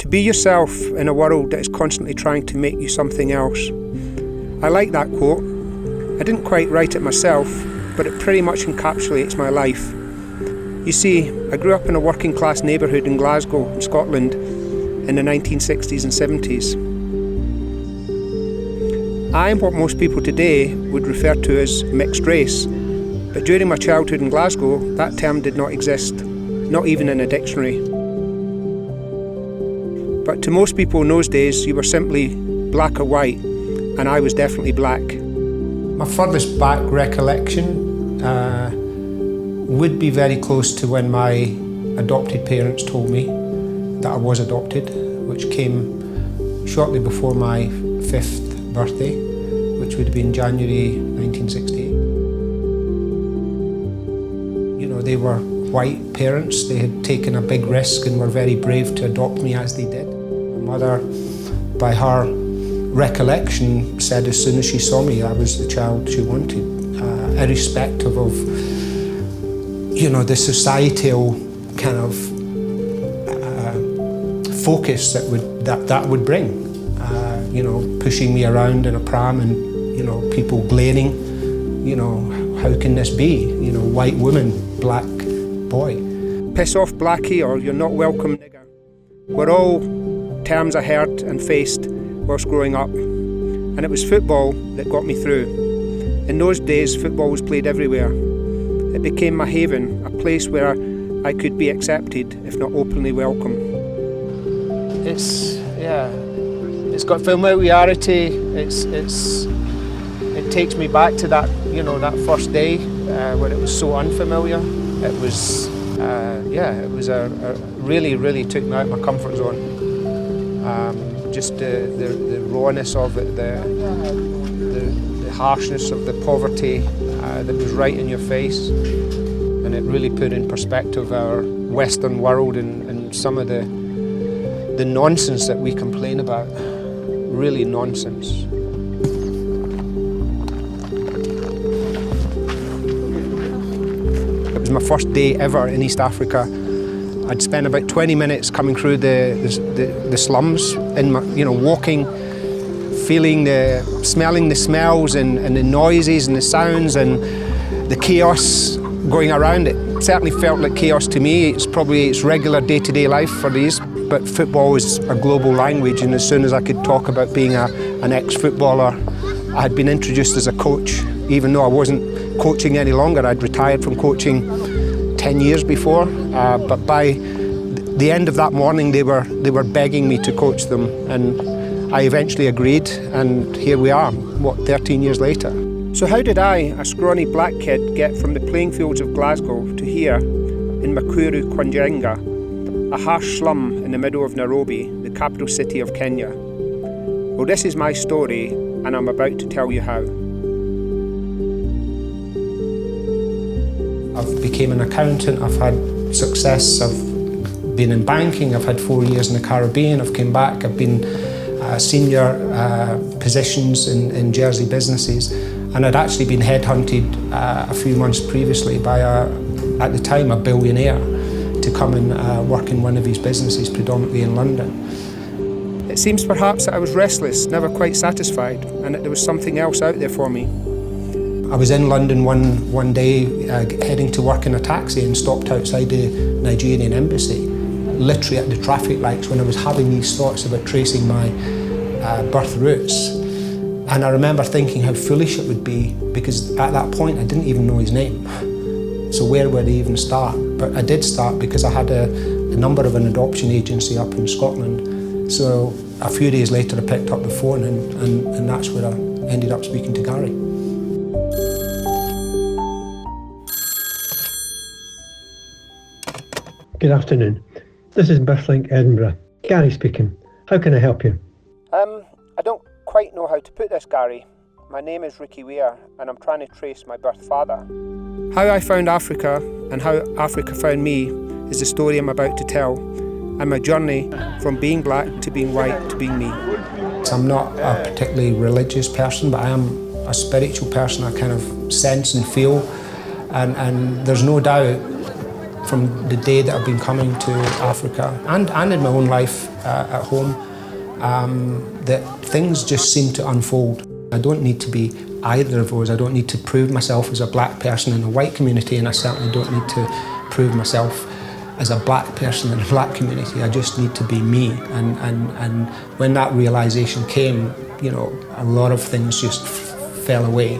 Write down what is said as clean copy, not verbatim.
To be yourself in a world that is constantly trying to make you something else. I like that quote. I didn't quite write it myself, but it pretty much encapsulates my life. You see, I grew up in a working class neighbourhood in Glasgow, in Scotland, in the 1960s and 70s. I am what most people today would refer to as mixed race, but during my childhood in Glasgow, that term did not exist, not even in a dictionary. But to most people in those days, you were simply black or white, and I was definitely black. My furthest back recollection would be very close to when my adopted parents told me that I was adopted, which came shortly before my 5th birthday, which would have been January 1968. You know, they were white parents. They had taken a big risk and were very brave to adopt me as they did. My mother, by her recollection, said as soon as she saw me, I was the child she wanted, irrespective of, you know, the societal kind of focus that would bring. You know, pushing me around in a pram and, you know, people glaring, you know, how can this be? You know, white woman, black boy. Piss off blackie or you're not welcome nigger were all terms I heard and faced whilst growing up. And it was football that got me through. In those days, football was played everywhere. It became my haven, a place where I could be accepted, if not openly welcome. It's got familiarity. It takes me back to that, you know, that first day where it was so unfamiliar. It was, it was really took me out of my comfort zone. Just the rawness of it, the harshness of the poverty that was right in your face, and it really put in perspective our Western world and some of the nonsense that we complain about. Really nonsense. It was my first day ever in East Africa. I'd spent about 20 minutes coming through the slums, in my, you know, walking, feeling smelling the smells and the noises and the sounds and the chaos going around it. It certainly felt like chaos to me. It's regular day-to-day life for these. But football is a global language, and as soon as I could talk about being an ex-footballer, I had been introduced as a coach, even though I wasn't coaching any longer. I'd retired from coaching 10 years before, but by the end of that morning they were begging me to coach them, and I eventually agreed, and here we are, 13 years later. So how did I, a scrawny black kid, get from the playing fields of Glasgow to here in Makuru, Kwanjenga, a harsh slum in the middle of Nairobi, the capital city of Kenya? Well, this is my story, and I'm about to tell you how. I've become an accountant, I've had success, I've been in banking, I've had 4 years in the Caribbean, I've come back, I've been senior positions in Jersey businesses, and I'd actually been headhunted a few months previously by, at the time, a billionaire to come and work in one of his businesses, predominantly in London. It seems perhaps that I was restless, never quite satisfied, and that there was something else out there for me. I was in London one day, heading to work in a taxi, and stopped outside the Nigerian embassy, literally at the traffic lights, when I was having these thoughts about tracing my birth roots. And I remember thinking how foolish it would be, because at that point I didn't even know his name. So where would I even start? But I did start because I had a number of an adoption agency up in Scotland. So a few days later I picked up the phone, and that's where I ended up speaking to Gary. Good afternoon. This is Birthlink Edinburgh. Gary speaking. How can I help you? I don't quite know how to put this, Gary. My name is Ricky Weir, and I'm trying to trace my birth father. How I found Africa and how Africa found me is the story I'm about to tell, and my journey from being black to being white to being me. I'm not a particularly religious person, but I am a spiritual person. I kind of sense and feel, and there's no doubt from the day that I've been coming to Africa and in my own life at home, that things just seem to unfold. I don't need to be either of those. I don't need to prove myself as a black person in a white community, and I certainly don't need to prove myself as a black person in a black community. I just need to be me. And when that realization came, you know, a lot of things just fell away.